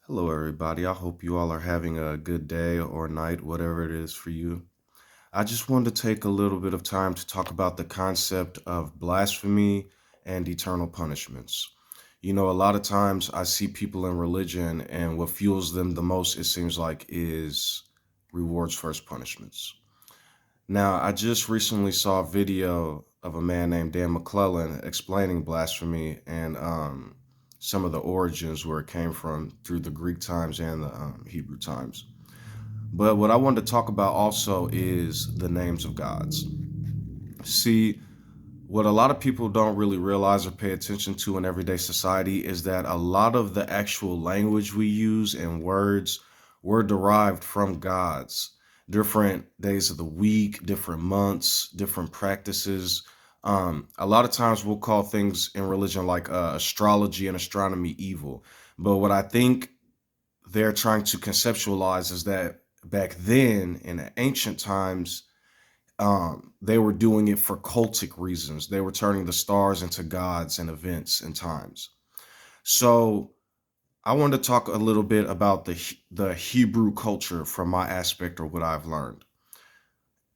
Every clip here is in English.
Hello, everybody. I hope you all are having a good day or night, whatever it is for you. I just wanted to take a little bit of time to talk about the concept of blasphemy and eternal punishments. A lot of times I see people in religion, and what fuels them the most, it seems like, is rewards first punishments. Now, I just recently saw a video of a man named Dan McClellan explaining blasphemy and some of the origins where it came from through the Greek times and the Hebrew times. But what I wanted to talk about also is the names of gods. See, what a lot of people don't really realize or pay attention to in everyday society is that a lot of the actual language we use and words were derived from gods. Different days of the week, different months, different practices. A lot of times we'll call things in religion like astrology and astronomy evil. But what I think they're trying to conceptualize is that back then in the ancient times, they were doing it for cultic reasons. They were turning the stars into gods and events and times. So I wanted to talk a little bit about the Hebrew culture from my aspect or what I've learned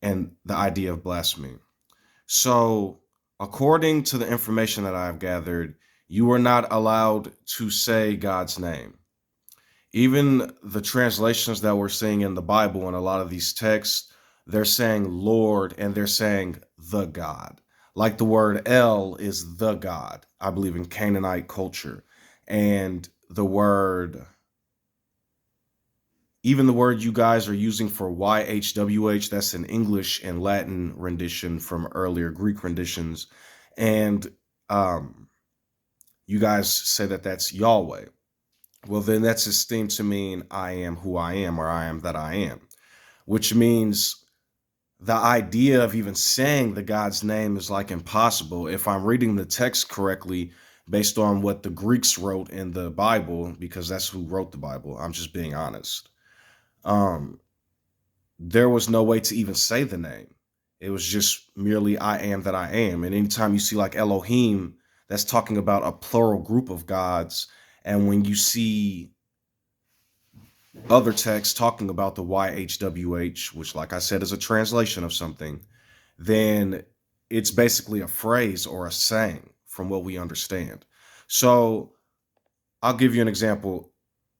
and the idea of blasphemy. So according to the information that I've gathered, you are not allowed to say God's name. Even the translations that we're seeing in the Bible and a lot of these texts, they're saying Lord and they're saying the God. Like the word El is the God, I believe, in Canaanite culture. And even the word you guys are using for YHWH, that's an English and Latin rendition from earlier Greek renditions. And you guys say that that's Yahweh. Well, then that's esteemed to mean I am who I am, or I am that I am, which means the idea of even saying the God's name is like impossible. If I'm reading the text correctly, based on what the Greeks wrote in the Bible, because that's who wrote the Bible, I'm just being honest. Um, there was no way to even say the name. It was just merely I am that I am. And anytime you see like Elohim, that's talking about a plural group of gods. And when you see other texts talking about the YHWH, which, like I said, is a translation of something, then it's basically a phrase or a saying from what we understand. So I'll give you an example.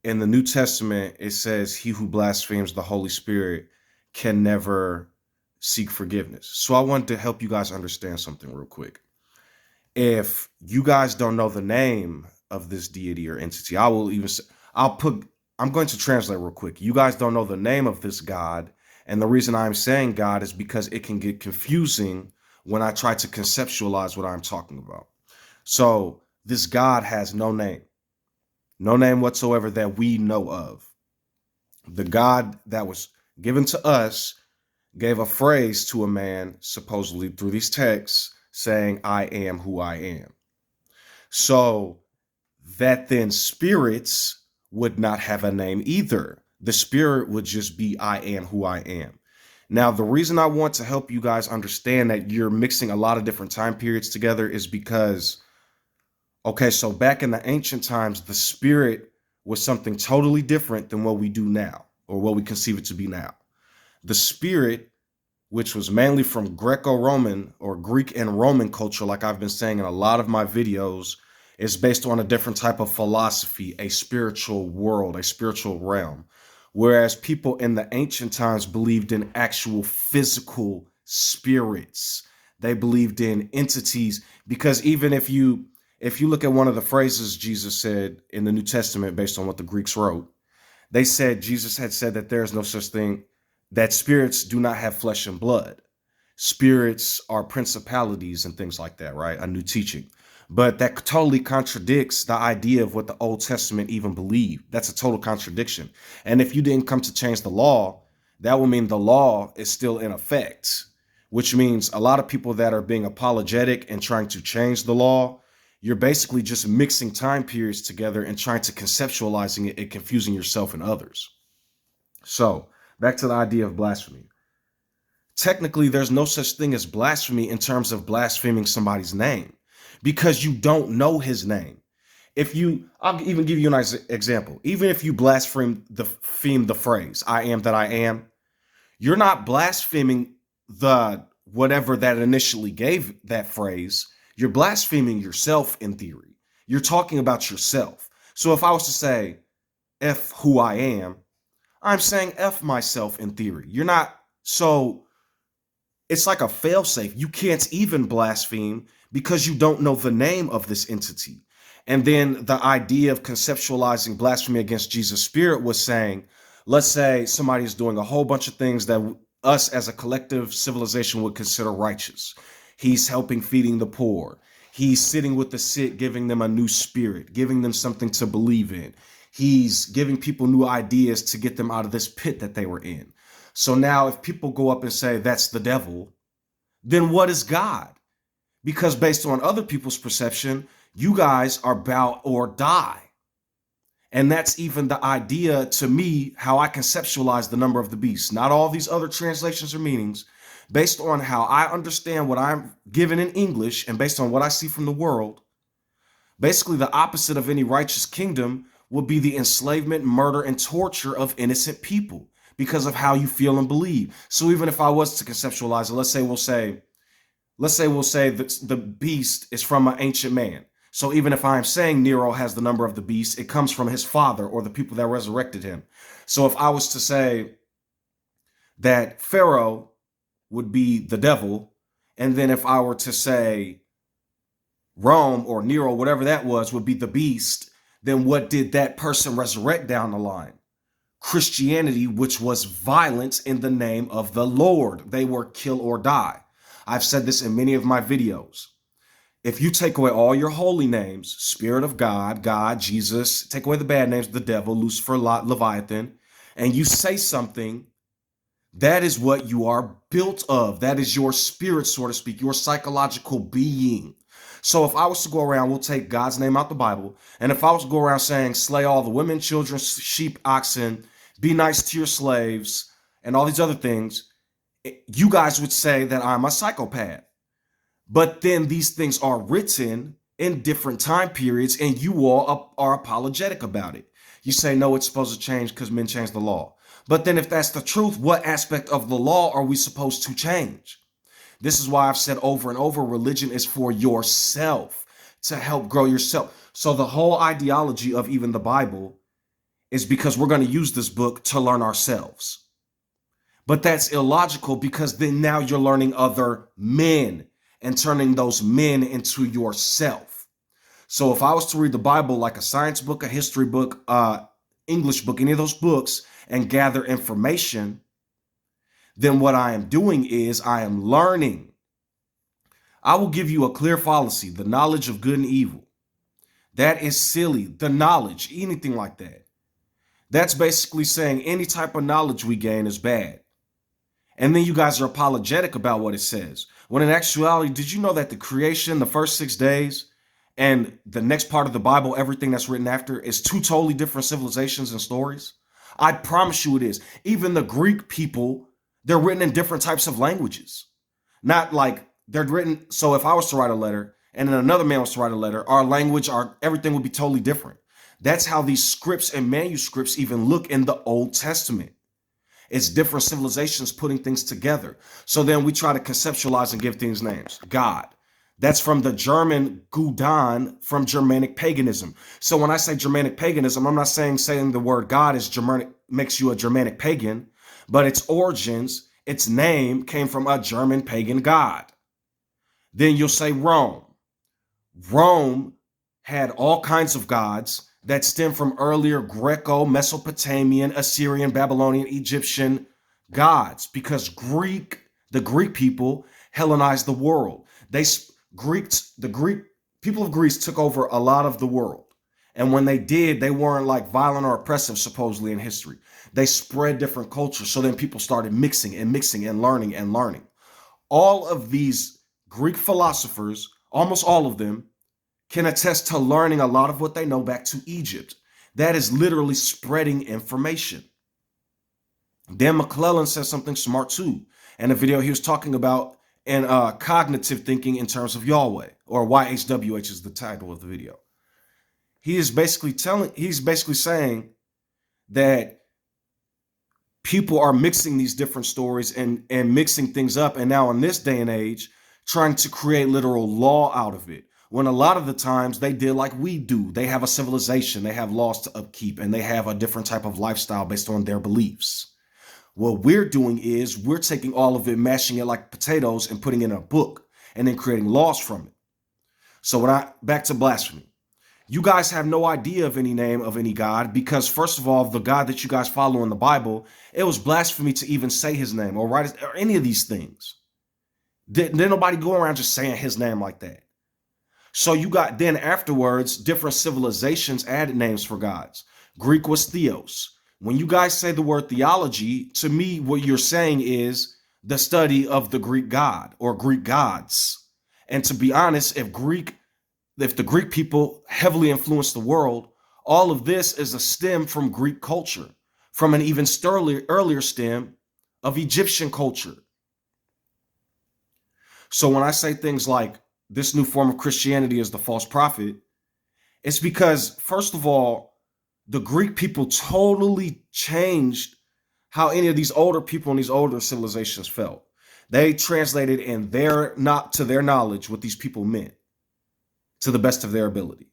In the New Testament, it says, he who blasphemes the Holy Spirit can never seek forgiveness. So I want to help you guys understand something real quick. If you guys don't know the name of this deity or entity, I'm going to translate real quick. You guys don't know the name of this God. And the reason I'm saying God is because it can get confusing when I try to conceptualize what I'm talking about. So this God has no name whatsoever that we know of. The God that was given to us gave a phrase to a man, supposedly through these texts, saying, I am who I am. So that then spirits would not have a name either. The spirit would just be I am who I am. Now, the reason I want to help you guys understand that you're mixing a lot of different time periods together is because, okay, so back in the ancient times, the spirit was something totally different than what we do now, or what we conceive it to be now. The spirit, which was mainly from Greco-Roman or Greek and Roman culture, like I've been saying in a lot of my videos, is based on a different type of philosophy, a spiritual world, a spiritual realm. Whereas people in the ancient times believed in actual physical spirits. They believed in entities, because even if you look at one of the phrases Jesus said in the New Testament based on what the Greeks wrote, they said Jesus had said that there is no such thing, that spirits do not have flesh and blood. Spirits are principalities and things like that, right? A new teaching. But that totally contradicts the idea of what the Old Testament even believed. That's a total contradiction. And if you didn't come to change the law, that would mean the law is still in effect, which means a lot of people that are being apologetic and trying to change the law, you're basically just mixing time periods together and trying to conceptualizing it and confusing yourself and others. So back to the idea of blasphemy. Technically, there's no such thing as blasphemy in terms of blaspheming somebody's name, because you don't know his name. I'll even give you a nice example. Even if you blaspheme the phrase, I am that I am, you're not blaspheming the whatever that initially gave that phrase. You're blaspheming yourself in theory. You're talking about yourself. So if I was to say, F who I am, I'm saying F myself in theory. You're not, so it's like a failsafe. You can't even blaspheme because you don't know the name of this entity. And then the idea of conceptualizing blasphemy against Jesus' spirit was saying, let's say somebody is doing a whole bunch of things that us as a collective civilization would consider righteous. He's helping feeding the poor. He's sitting with the sick, giving them a new spirit, giving them something to believe in. He's giving people new ideas to get them out of this pit that they were in. So now if people go up and say that's the devil, then what is God? Because based on other people's perception, you guys are bow or die. And that's even the idea to me, how I conceptualize the number of the beast. Not all these other translations or meanings. Based on how I understand what I'm given in English and based on what I see from the world, basically the opposite of any righteous kingdom would be the enslavement, murder, and torture of innocent people because of how you feel and believe. So even if I was to conceptualize it, let's say we'll say that the beast is from an ancient man. So even if I'm saying Nero has the number of the beast, it comes from his father or the people that resurrected him. So if I was to say that Pharaoh would be the devil, and then if I were to say Rome or Nero, whatever that was, would be the beast, then what did that person resurrect down the line? Christianity, which was violence in the name of the Lord. They were kill or die. I've said this in many of my videos. If you take away all your holy names, Spirit of God, God, Jesus, take away the bad names, the devil, Lucifer, Leviathan, and you say something, that is what you are built of. That is your spirit, so to speak, your psychological being. So if I was to go around, we'll take God's name out the Bible, and if I was to go around saying, slay all the women, children, sheep, oxen, be nice to your slaves, and all these other things, you guys would say that I'm a psychopath. But then these things are written in different time periods, and you all are apologetic about it. You say, no, it's supposed to change because men changed the law. But then if that's the truth, what aspect of the law are we supposed to change? This is why I've said over and over, religion is for yourself, to help grow yourself. So the whole ideology of even the Bible is because we're going to use this book to learn ourselves. But that's illogical because then now you're learning other men and turning those men into yourself. So if I was to read the Bible like a science book, a history book, English book, any of those books, and gather information, then what I am doing is I am learning. I will give you a clear fallacy, the knowledge of good and evil. That is silly. The knowledge, anything like that. That's basically saying any type of knowledge we gain is bad. And then you guys are apologetic about what it says. When in actuality, did you know that the creation, the first 6 days, and the next part of the Bible, everything that's written after, is two totally different civilizations and stories? I promise you it is. Even the Greek people, they're written in different types of languages. Not like they're written, so if I was to write a letter and then another man was to write a letter, our language, everything would be totally different. That's how these scripts and manuscripts even look in the Old Testament. It's different civilizations putting things together. So then we try to conceptualize and give things names. God. That's from the German Gudan, from Germanic paganism. So when I say Germanic paganism, I'm not saying the word God is Germanic, makes you a Germanic pagan, but its origins, its name came from a German pagan god. Then you'll say Rome. Rome had all kinds of gods that stem from earlier Greco, Mesopotamian, Assyrian, Babylonian, Egyptian gods, because the Greek people Hellenized the world. The Greek people of Greece took over a lot of the world. And when they did, they weren't like violent or oppressive, supposedly in history. They spread different cultures. So then people started mixing and learning and learning. All of these Greek philosophers, almost all of them, can attest to learning a lot of what they know back to Egypt. That is literally spreading information. Dan McClellan says something smart too. In a video he was talking about cognitive thinking in terms of Yahweh, or YHWH is the title of the video. he's basically saying that people are mixing these different stories and mixing things up. And now in this day and age, trying to create literal law out of it. When a lot of the times they did like we do. They have a civilization, they have laws to upkeep, and they have a different type of lifestyle based on their beliefs. What we're doing is we're taking all of it, mashing it like potatoes and putting it in a book and then creating laws from it. So back to blasphemy. You guys have no idea of any name of any God because, first of all, the God that you guys follow in the Bible, it was blasphemy to even say his name or write or any of these things. Didn't nobody go around just saying his name like that. So you got then afterwards, different civilizations added names for gods. Greek was theos. When you guys say the word theology, to me, what you're saying is the study of the Greek god or Greek gods. And to be honest, if the Greek people heavily influenced the world, all of this is a stem from Greek culture, from an even earlier stem of Egyptian culture. So when I say things like this new form of Christianity is the false prophet, it's because, first of all, the Greek people totally changed how any of these older people in these older civilizations felt. They translated to their knowledge what these people meant to the best of their ability.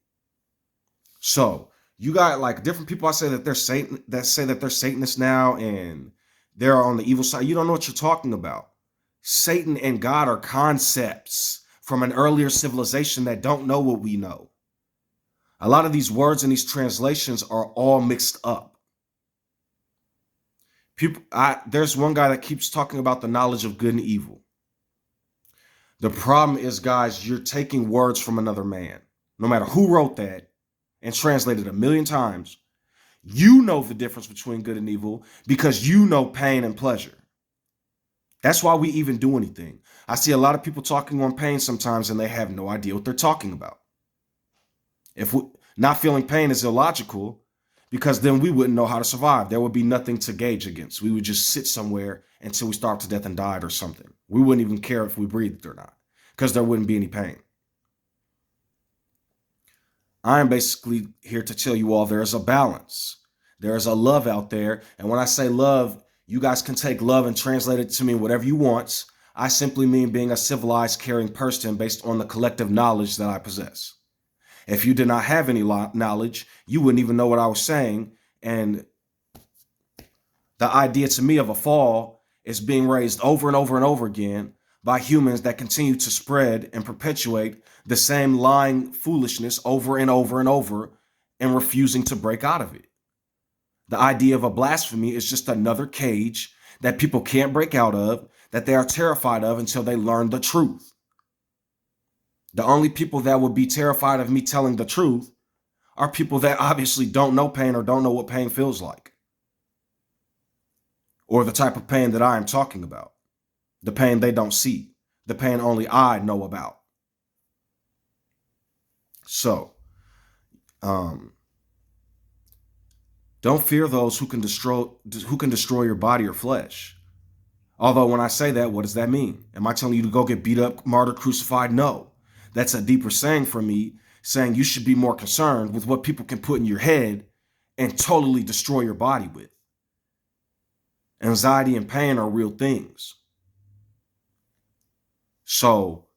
So you got like different people. I say that they're Satan, that say that they're Satanists now and they're on the evil side. You don't know what you're talking about. Satan and God are concepts from an earlier civilization that don't know what we know. A lot of these words in these translations are all mixed up. There's one guy that keeps talking about the knowledge of good and evil. The problem is, guys, you're taking words from another man. No matter who wrote that and translated a million times, you know the difference between good and evil because you know pain and pleasure. That's why we even do anything. I see a lot of people talking on pain sometimes and they have no idea what they're talking about. Not feeling pain is illogical because then we wouldn't know how to survive. There would be nothing to gauge against. We would just sit somewhere until we starved to death and died or something. We wouldn't even care if we breathed or not because there wouldn't be any pain. I am basically here to tell you all there is a balance. There is a love out there. And when I say love, you guys can take love and translate it to mean whatever you want. I simply mean being a civilized, caring person based on the collective knowledge that I possess. If you did not have any knowledge, you wouldn't even know what I was saying. And the idea to me of a fall is being raised over and over and over again by humans that continue to spread and perpetuate the same lying foolishness over and over and over and refusing to break out of it. The idea of a blasphemy is just another cage that people can't break out of, that they are terrified of until they learn the truth. The only people that would be terrified of me telling the truth are people that obviously don't know pain or don't know what pain feels like. Or the type of pain that I am talking about. The pain they don't see. The pain only I know about. So, don't fear those who can destroy your body or flesh. Although when I say that, what does that mean? Am I telling you to go get beat up, martyred, crucified? No. That's a deeper saying for me, saying you should be more concerned with what people can put in your head and totally destroy your body with. Anxiety and pain are real things. So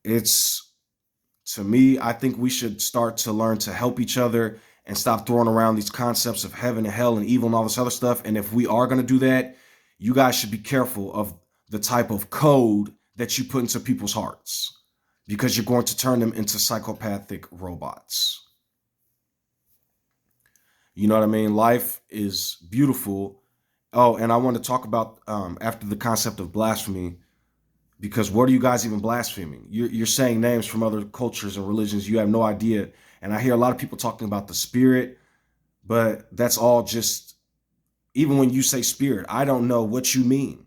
to me, I think we should start to learn to help each other and stop throwing around these concepts of heaven and hell and evil and all this other stuff. And if we are going to do that, you guys should be careful of the type of code that you put into people's hearts, because you're going to turn them into psychopathic robots. You know what I mean? Life is beautiful. Oh, and I want to talk about after the concept of blasphemy, because what are you guys even blaspheming? You're saying names from other cultures and religions. You have no idea. And I hear a lot of people talking about the spirit, but that's all just, even when you say spirit, I don't know what you mean.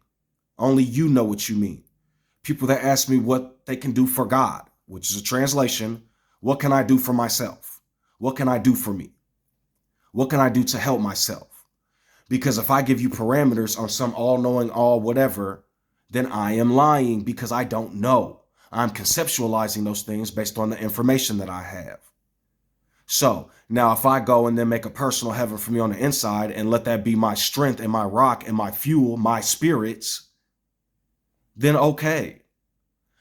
Only you know what you mean. People that ask me what they can do for God, which is a translation. What can I do for myself? What can I do for me? What can I do to help myself? Because if I give you parameters on some all-knowing, all whatever, then I am lying because I don't know. I'm conceptualizing those things based on the information that I have. So now if I go and then make a personal heaven for me on the inside and let that be my strength and my rock and my fuel, my spirits, then okay.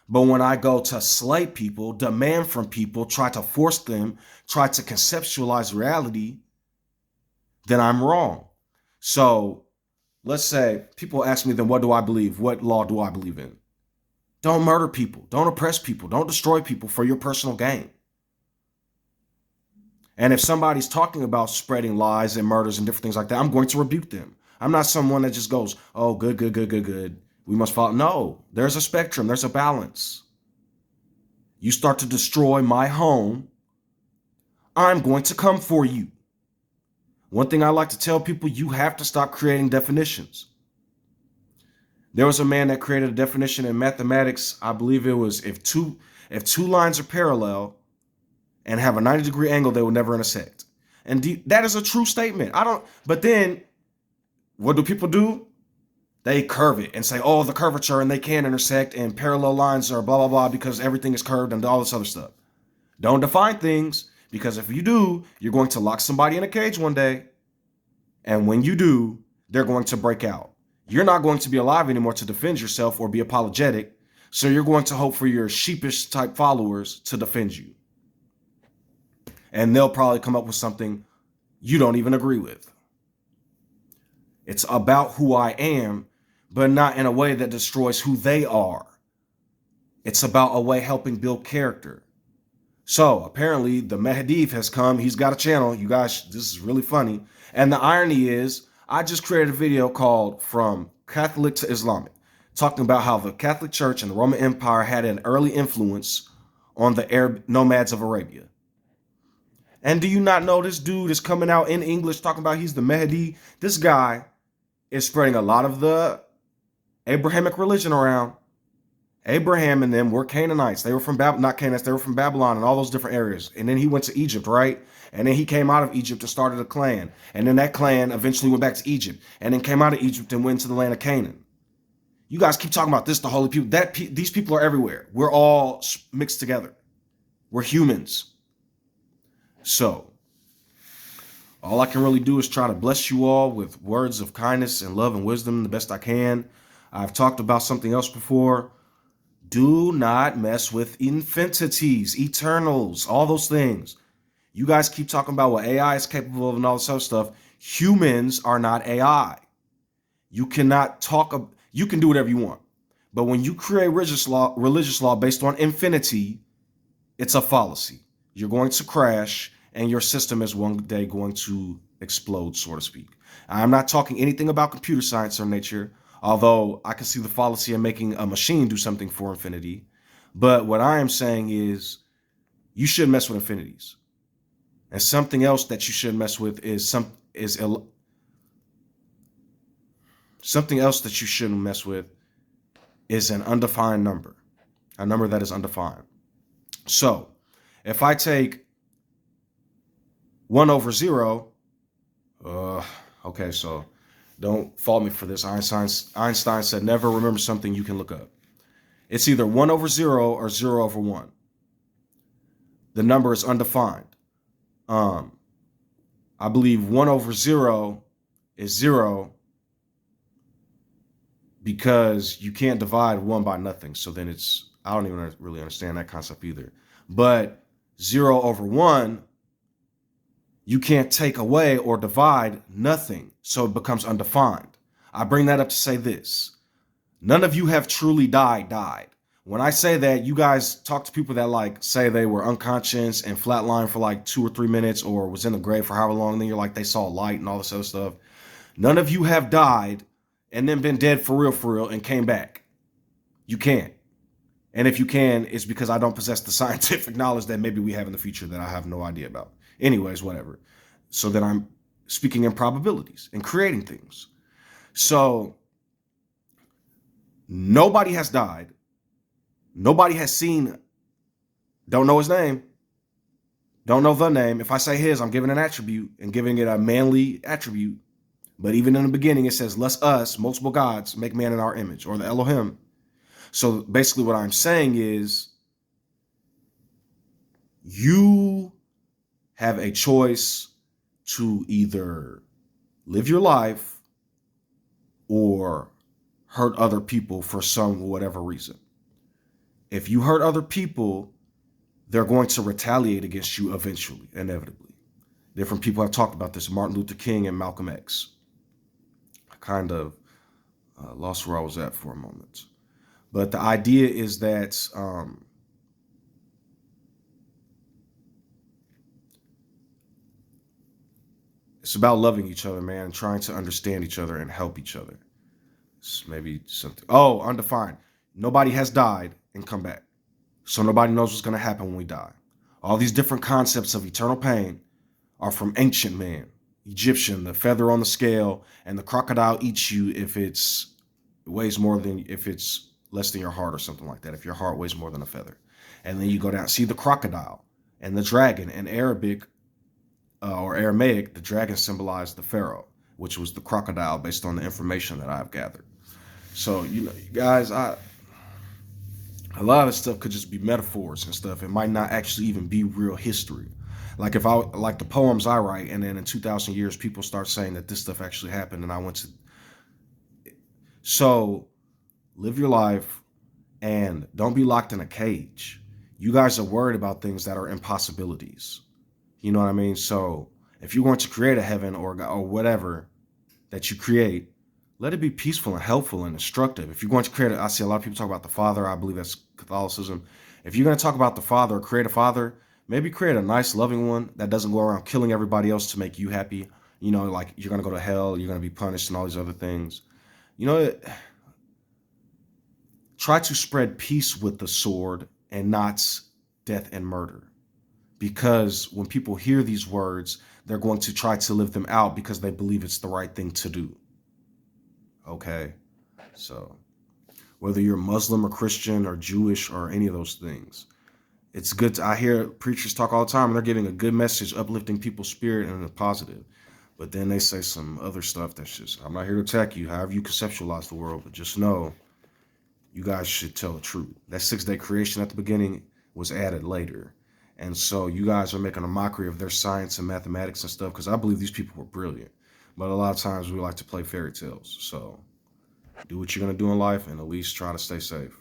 But when I go to slay people, demand from people, try to force them, try to conceptualize reality, then I'm wrong. So let's say people ask me, then what do I believe? What law do I believe in? Don't murder people. Don't oppress people. Don't destroy people for your personal gain. And if somebody's talking about spreading lies and murders and different things like that, I'm going to rebuke them. I'm not someone that just goes, oh, good, good, good, good, good. We must follow. No, there's a spectrum. There's a balance. You start to destroy my home, I'm going to come for you. One thing I like to tell people, you have to stop creating definitions. There was a man that created a definition in mathematics. I believe it was if two lines are parallel and have a 90-degree angle, they will never intersect. And that is a true statement. But then what do people do? They curve it and say, oh, the curvature, and they can intersect, and parallel lines are blah, blah, blah, because everything is curved and all this other stuff. Don't define things, because if you do, you're going to lock somebody in a cage one day. And when you do, they're going to break out. You're not going to be alive anymore to defend yourself or be apologetic. So you're going to hope for your sheepish type followers to defend you. And they'll probably come up with something you don't even agree with. It's about who I am, but not in a way that destroys who they are. It's about a way helping build character. So apparently the Mahdi has come. He's got a channel. You guys, this is really funny. And the irony is, I just created a video called From Catholic to Islamic, talking about how the Catholic Church and the Roman Empire had an early influence on the Arab nomads of Arabia. And do you not know this dude is coming out in English talking about he's the Mahdi? This guy is spreading a lot of the Abrahamic religion around. Abraham and them were Canaanites. They were from not Canaanites, they were from Babylon and all those different areas. And then he went to Egypt, right? And then he came out of Egypt and started a clan. And then that clan eventually went back to Egypt and then came out of Egypt and went to the land of Canaan. You guys keep talking about this, the holy people. These people are everywhere. We're all mixed together. We're humans. So all I can really do is try to bless you all with words of kindness and love and wisdom the best I can. I've talked about something else before. Do not mess with infinities, eternals, all those things. You guys keep talking about what AI is capable of and all this other stuff. Humans are not AI. You cannot you can do whatever you want. But when you create religious law based on infinity, it's a fallacy. You're going to crash and your system is one day going to explode, so to speak. I'm not talking anything about computer science or nature, although I can see the fallacy of making a machine do something for infinity. But what I am saying is you shouldn't mess with infinities. And something else that you shouldn't mess with is something else that you shouldn't mess with is an undefined number, a number that is undefined. So if I take 1 over 0, okay, so don't fault me for this. Einstein said, never remember something you can look up. It's either 1 over 0 or 0 over 1. The number is undefined. I believe 1 over 0 is 0 because you can't divide 1 by nothing. So then I don't even really understand that concept either. But 0 over 1, you can't take away or divide nothing, so it becomes undefined. I bring that up to say this. None of you have truly died. When I say that, you guys talk to people that say they were unconscious and flatlined for 2 or 3 minutes or was in the grave for however long, and then you're like, they saw light and all this other stuff. None of you have died and then been dead for real and came back. You can't. And if you can, it's because I don't possess the scientific knowledge that maybe we have in the future that I have no idea about. Anyways, whatever. So then I'm speaking in probabilities and creating things. So nobody has died. Nobody has seen, don't know his name, don't know the name. If I say his, I'm giving an attribute and giving it a manly attribute. But even in the beginning, it says, let us, multiple gods, make man in our image, or the Elohim. So basically what I'm saying is, you have a choice to either live your life or hurt other people for some whatever reason. If you hurt other people, they're going to retaliate against you eventually, inevitably. Different people have talked about this, Martin Luther King and Malcolm X. I kind of lost where I was at for a moment. But the idea is that it's about loving each other, man, and trying to understand each other and help each other. It's maybe something. Oh, undefined. Nobody has died and come back. So nobody knows what's going to happen when we die. All these different concepts of eternal pain are from ancient man, Egyptian, the feather on the scale, and the crocodile eats you if if it's less than your heart or something like that, if your heart weighs more than a feather. And then you go down, see the crocodile and the dragon. In Arabic or Aramaic, the dragon symbolized the pharaoh, which was the crocodile based on the information that I've gathered. So, you guys, a lot of this stuff could just be metaphors and stuff. It might not actually even be real history. Like if I like the poems I write, and then in 2,000 years, people start saying that this stuff actually happened, and I went to. So, live your life, and don't be locked in a cage. You guys are worried about things that are impossibilities. You know what I mean? So, if you're going to create a heaven or whatever that you create, let it be peaceful and helpful and instructive. If you're going to create I see a lot of people talk about the Father. I believe that's Catholicism. If you're going to talk about the Father or create a Father, maybe create a nice, loving one that doesn't go around killing everybody else to make you happy. You know, like you're going to go to hell, you're going to be punished and all these other things. You know, try to spread peace with the sword and not death and murder. Because when people hear these words, they're going to try to live them out because they believe it's the right thing to do. Okay? So, whether you're Muslim or Christian or Jewish or any of those things, it's good. I hear preachers talk all the time, and they're giving a good message, uplifting people's spirit and a positive. But then they say some other stuff that's just, I'm not here to attack you, however you conceptualize the world, but just know you guys should tell the truth. That 6-day creation at the beginning was added later. And so you guys are making a mockery of their science and mathematics and stuff, because I believe these people were brilliant. But a lot of times we like to play fairy tales. So do what you're going to do in life and at least try to stay safe.